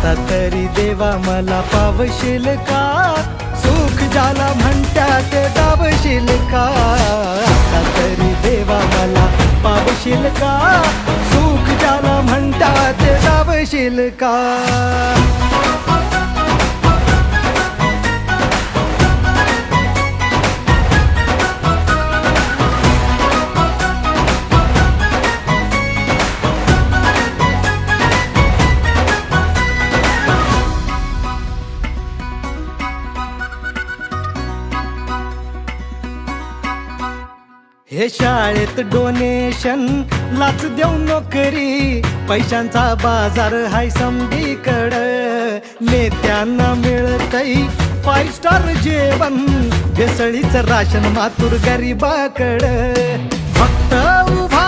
आता तरी देवा मला पावशील का, सुख ज्याला म्हणत्यात दाबशील का. आता तरी देवा मला पावशील का, सुख ज्याला म्हणतात दाबशील का. हे शाळेत डोनेशन लाच देऊ नोकरी, पैशांचा बाजार हाय समधीकडं. नेत्यांना मिळतंय 5 स्टार जेवण, भेसळीचं राशन मातूर गरीबाकडं. फक्त उभा